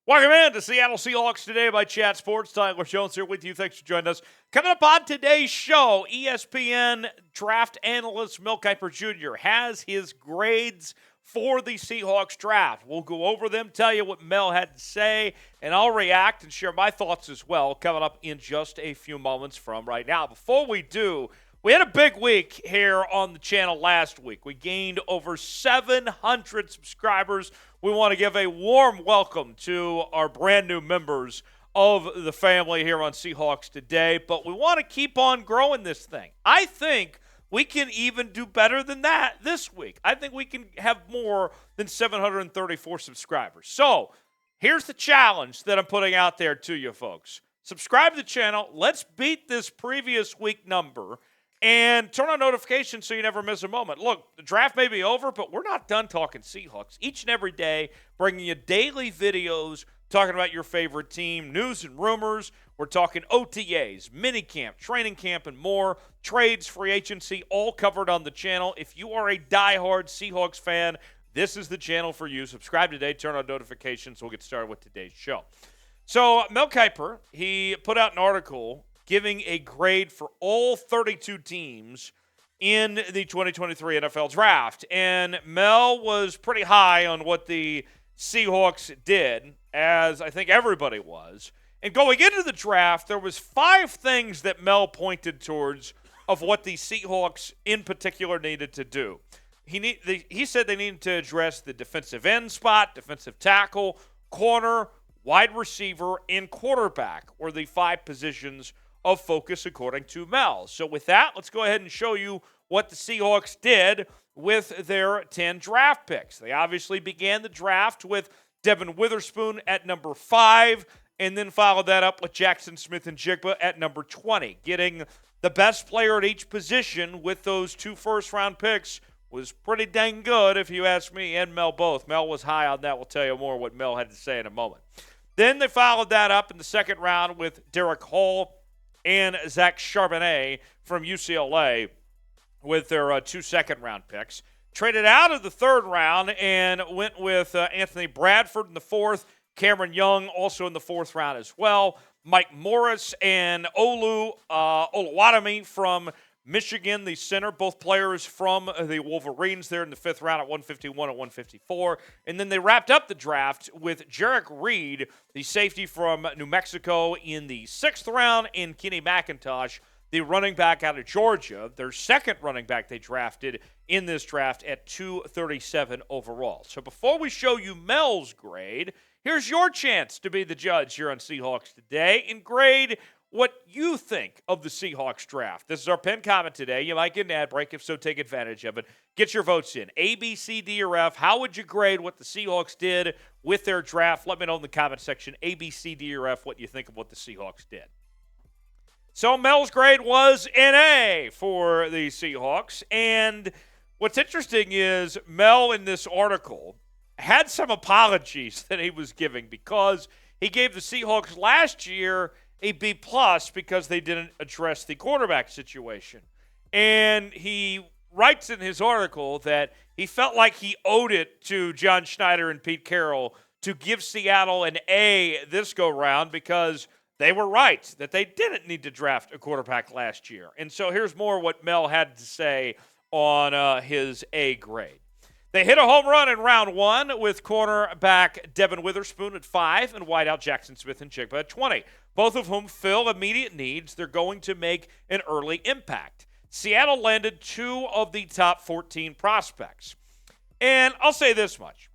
Welcome in to Seattle Seahawks Today by Chat Sports. Tyler Jones here with you. Thanks for joining us. Coming up on today's show, ESPN draft analyst Mel Kiper Jr. has his grades for the Seahawks draft. We'll go over them, tell you what Mel had to say, and I'll react and share my thoughts as well, coming up in just a few moments from right now. Before we do, we had a big week here on the channel last week. We gained over 700 subscribers. We want to give a warm welcome to our brand new members of the family here on Seahawks Today, but we want to keep on growing this thing. I think we can even do better than that this week. I think we can have more than 734 subscribers. So here's the challenge that I'm putting out there to you folks. Subscribe to the channel. Let's beat this previous week number and turn on notifications so you never miss a moment. Look, the draft may be over, but we're not done talking Seahawks. Each and every day, bringing you daily videos talking about your favorite team, news and rumors. We're talking OTAs, minicamp, training camp, and more. Trades, free agency, all covered on the channel. If you are a diehard Seahawks fan, this is the channel for you. Subscribe today, turn on notifications. We'll get started with today's show. So Mel Kiper, he put out an article giving a grade for all 32 teams in the 2023 NFL Draft. And Mel was pretty high on what the Seahawks did, as I think everybody was. And going into the draft, there was 5 things that Mel pointed towards of what the Seahawks in particular needed to do. He said they needed to address the defensive end spot, defensive tackle, corner, wide receiver, and quarterback were the 5 positions of focus according to Mel. So with that, let's go ahead and show you what the Seahawks did with their 10 draft picks. They obviously began the draft with Devon Witherspoon at number 5, and then followed that up with Jaxon Smith-Njigba at number 20. Getting the best player at each position with those 2 first-round picks was pretty dang good, if you ask me and Mel both. Mel was high on that. We'll tell you more what Mel had to say in a moment. Then they followed that up in the second round with Derrick Hall and Charbonnet from UCLA with their 2 second-round picks. Traded out of the third round and went with Anthony Bradford in the 4th, Cameron Young also in the 4th round as well, Mike Morris and Oluwadami from Michigan, the center, both players from the Wolverines there in the 5th round at 151 and 154. And then they wrapped up the draft with Jarek Reed, the safety from New Mexico, in the 6th round, and Kenny McIntosh, the running back out of Georgia, their second running back they drafted in this draft at 237 overall. So before we show you Mel's grade, here's your chance to be the judge here on Seahawks Today and grade what you think of the Seahawks draft. This is our pinned comment today. You might get an ad break. If so, take advantage of it. Get your votes in. A, B, C, D, or F. How would you grade what the Seahawks did with their draft? Let me know in the comment section, A, B, C, D, or F, what you think of what the Seahawks did. So Mel's grade was an A for the Seahawks. And what's interesting is Mel in this article had some apologies that he was giving because he gave the Seahawks last year a B+ because they didn't address the quarterback situation. And he writes in his article that he felt like he owed it to John Schneider and Pete Carroll to give Seattle an A this go-round because they were right, that they didn't need to draft a quarterback last year. And so here's more what Mel had to say on his A grade. They hit a home run in round 1 with cornerback Devon Witherspoon at 5 and wideout Jaxon Smith-Njigba at 20, both of whom fill immediate needs. They're going to make an early impact. Seattle landed 2 of the top 14 prospects. And I'll say this much.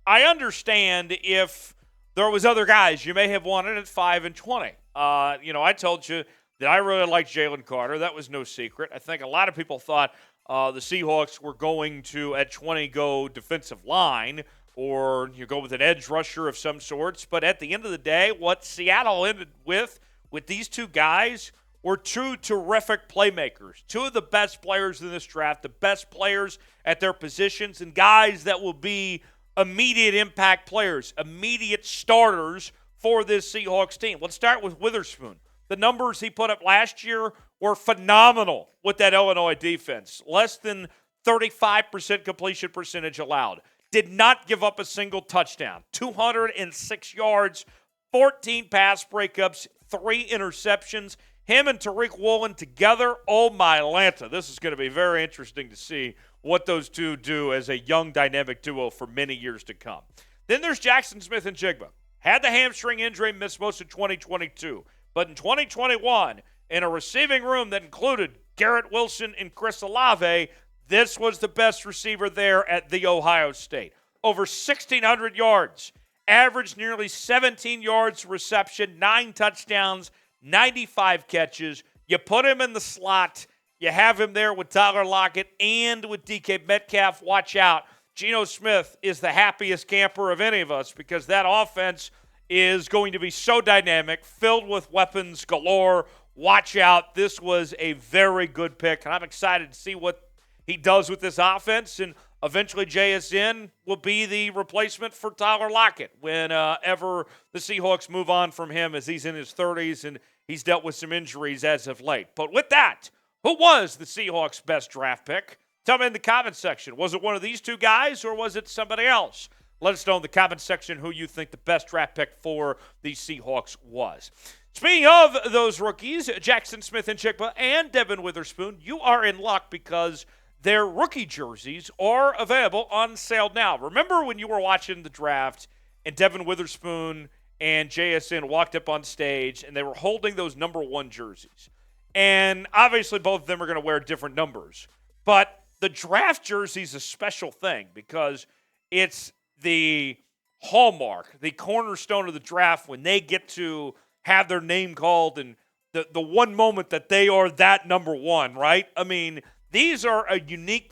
I understand if there was other guys you may have wanted at 5 and 20. I told you that I really liked Jalen Carter. That was no secret. I think a lot of people thought the Seahawks were going to, at 20, go defensive line or you go with an edge rusher of some sorts. But at the end of the day, what Seattle ended with these 2 guys were 2 terrific playmakers, 2 of the best players in this draft, the best players at their positions, and guys that will be immediate impact players, immediate starters for this Seahawks team. Let's start with Witherspoon. The numbers he put up last year were phenomenal with that Illinois defense. Less than 35% completion percentage allowed. Did not give up a single touchdown. 206 yards, 14 pass breakups, 3 interceptions. Him and Tariq Woolen together, oh my Lanta. This is going to be very interesting to see what those two do as a young dynamic duo for many years to come. Then there's Jaxon Smith-Njigba. Had the hamstring injury, missed most of 2022. But in 2021, in a receiving room that included Garrett Wilson and Chris Olave, this was the best receiver there at The Ohio State. Over 1,600 yards, averaged nearly 17 yards reception, 9 touchdowns, 95 catches. You put him in the slot. You have him there with Tyler Lockett and with DK Metcalf. Watch out. Geno Smith is the happiest camper of any of us because that offense is going to be so dynamic, filled with weapons galore. Watch out. This was a very good pick, and I'm excited to see what he does with this offense, and eventually JSN will be the replacement for Tyler Lockett whenever the Seahawks move on from him as he's in his 30s and he's dealt with some injuries as of late. But with that, who was the Seahawks' best draft pick? Tell me in the comments section. Was it one of these two guys or was it somebody else? Let us know in the comments section who you think the best draft pick for the Seahawks was. Speaking of those rookies, Jaxon Smith-Njigba and Devon Witherspoon, you are in luck because their rookie jerseys are available on sale now. Remember when you were watching the draft and Devon Witherspoon and JSN walked up on stage and they were holding those number 1 jerseys? And obviously both of them are going to wear different numbers. But the draft jersey is a special thing because it's the hallmark, the cornerstone of the draft when they get to have their name called and the one moment that they are that number 1, right? I mean, these are a unique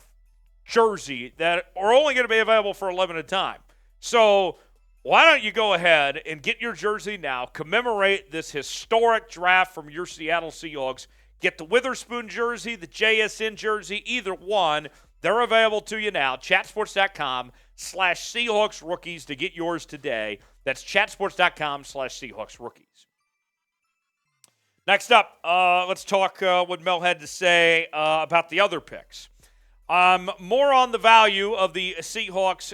jersey that are only going to be available for a limited time. So why don't you go ahead and get your jersey now, commemorate this historic draft from your Seattle Seahawks. Get the Witherspoon jersey, the JSN jersey, either one. They're available to you now. Chatsports.com/Seahawks rookies to get yours today. That's chatsports.com/Seahawks rookies. Next up, let's talk what Mel had to say about the other picks. More on the value of the Seahawks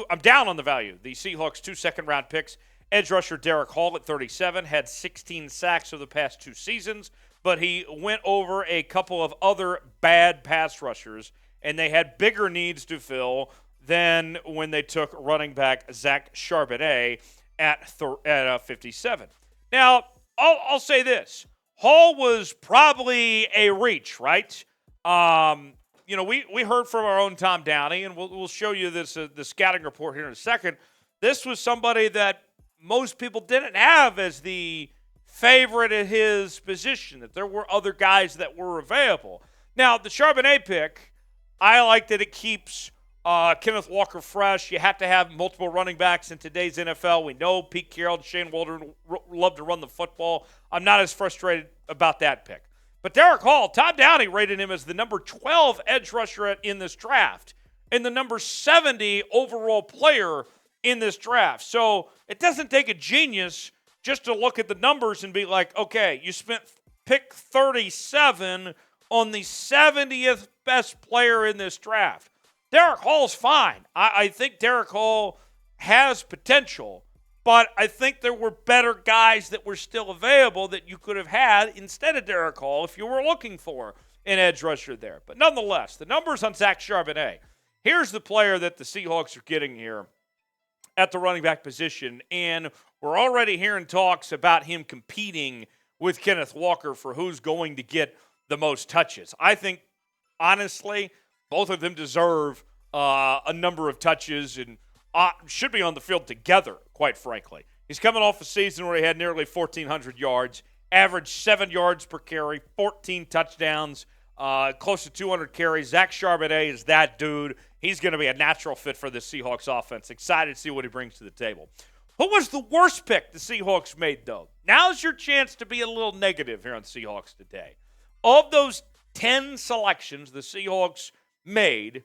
I'm down on the value. The Seahawks 2 second-round picks. Edge rusher Derrick Hall at 37 had 16 sacks over the past 2 seasons, but he went over a couple of other bad pass rushers, and they had bigger needs to fill than when they took running back Zach Charbonnet at 57. Now, I'll say this. Hall was probably a reach, right? We heard from our own Tom Downey, and we'll show you this the scouting report here in a second. This was somebody that most people didn't have as the favorite at his position, that there were other guys that were available. Now, the Charbonnet pick, I like that it keeps Kenneth Walker fresh. You have to have multiple running backs in today's NFL. We know Pete Carroll and Shane Waldron love to run the football. I'm not as frustrated about that pick. But Derrick Hall, Tom Downey rated him as the number 12 edge rusher in this draft and the number 70 overall player in this draft. So it doesn't take a genius just to look at the numbers and be like, okay, you spent pick 37 on the 70th best player in this draft. Derrick Hall's fine. I think Derrick Hall has potential, but I think there were better guys that were still available that you could have had instead of Derrick Hall if you were looking for an edge rusher there. But nonetheless, the numbers on Zach Charbonnet. Here's the player that the Seahawks are getting here at the running back position, and we're already hearing talks about him competing with Kenneth Walker for who's going to get the most touches. I think, honestly, both of them deserve a number of touches and should be on the field together, quite frankly. He's coming off a season where he had nearly 1,400 yards, averaged 7 yards per carry, 14 touchdowns, close to 200 carries. Zach Charbonnet is that dude. He's going to be a natural fit for the Seahawks offense. Excited to see what he brings to the table. Who was the worst pick the Seahawks made, though? Now's your chance to be a little negative here on Seahawks Today. Of those 10 selections the Seahawks made,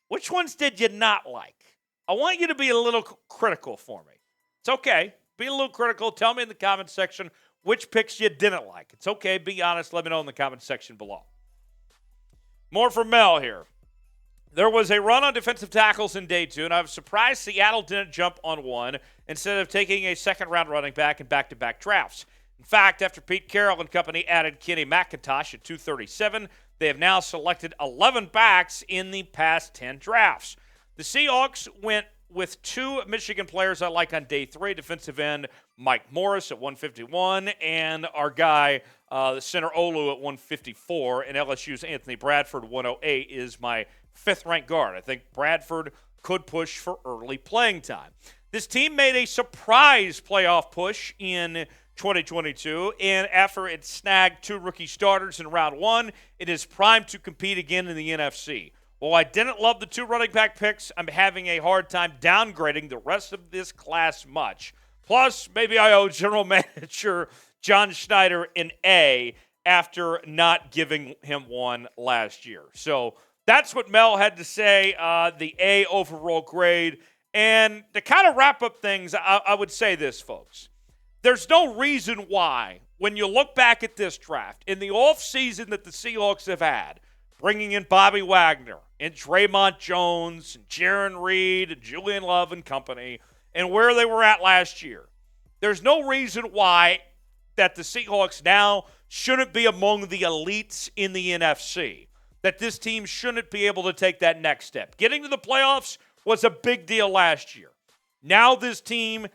which ones did you not like? I want you to be a little critical for me. It's okay. Be a little critical. Tell me in the comments section which picks you didn't like. It's okay. Be honest. Let me know in the comments section below. More from Mel here. There was a run on defensive tackles in day 2, and I was surprised Seattle didn't jump on one instead of taking a second-round running back in back-to-back drafts. In fact, after Pete Carroll and company added Kenny McIntosh at 237, they have now selected 11 backs in the past 10 drafts. The Seahawks went with 2 Michigan players I like on day 3, defensive end Mike Morris at 151, and our guy, the center Olu at 154, and LSU's Anthony Bradford 108 is my 5th-ranked guard. I think Bradford could push for early playing time. This team made a surprise playoff push in 2022, and after it snagged 2 rookie starters in round 1, it is primed to compete again in the NFC. While I didn't love the 2 running back picks, I'm having a hard time downgrading the rest of this class much. Plus, maybe I owe general manager John Schneider an A after not giving him one last year. So that's what Mel had to say, the A overall grade. And to kind of wrap up things, I would say this, folks. There's no reason why, when you look back at this draft, in the offseason that the Seahawks have had, bringing in Bobby Wagner and Draymond Jones and Jaron Reed and Julian Love and company, and where they were at last year, there's no reason why that the Seahawks now shouldn't be among the elites in the NFC, that this team shouldn't be able to take that next step. Getting to the playoffs was a big deal last year. Now this team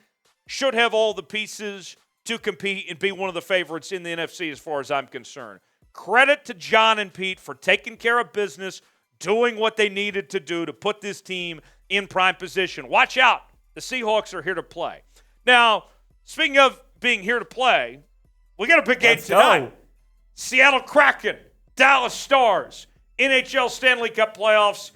should have all the pieces to compete and be one of the favorites in the NFC as far as I'm concerned. Credit to John and Pete for taking care of business, doing what they needed to do to put this team in prime position. Watch out. The Seahawks are here to play. Now, speaking of being here to play, we got a big game tonight. Seattle Kraken, Dallas Stars, NHL Stanley Cup playoffs.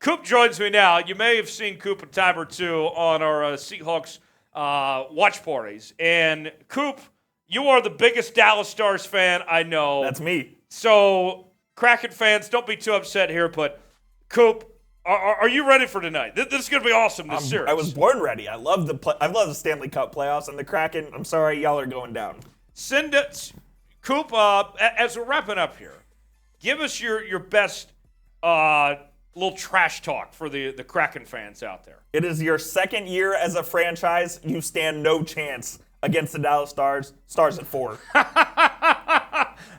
Coop joins me now. You may have seen Coop a time or two on our Seahawks watch parties. And Coop, you are the biggest Dallas Stars fan I know. That's me. So, Kraken fans, don't be too upset here, but Coop, are you ready for tonight? This is going to be awesome, this series. I was born ready. I love the Stanley Cup playoffs, and the Kraken, I'm sorry, y'all are going down. Coop, as we're wrapping up here, give us your best little trash talk for the Kraken fans out there. It is your second year as a franchise. You stand no chance against the Dallas Stars. Stars at 4.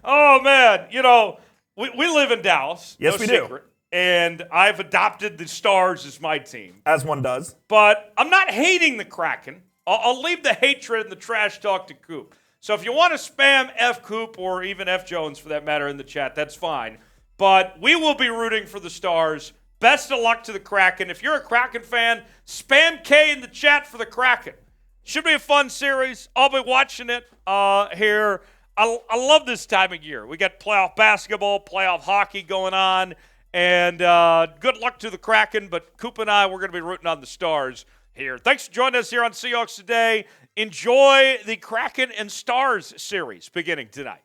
Oh, man. You know, we live in Dallas. Yes, we do. And I've adopted the Stars as my team. As one does. But I'm not hating the Kraken. I'll leave the hatred and the trash talk to Coop. So if you want to spam F Coop or even F Jones for that matter in the chat, that's fine. But we will be rooting for the Stars. Best of luck to the Kraken. If you're a Kraken fan, spam K in the chat for the Kraken. Should be a fun series. I'll be watching it here. I love this time of year. We got playoff basketball, playoff hockey going on. And good luck to the Kraken. But Coop and I, we're going to be rooting on the Stars here. Thanks for joining us here on Seahawks Today. Enjoy the Kraken and Stars series beginning tonight.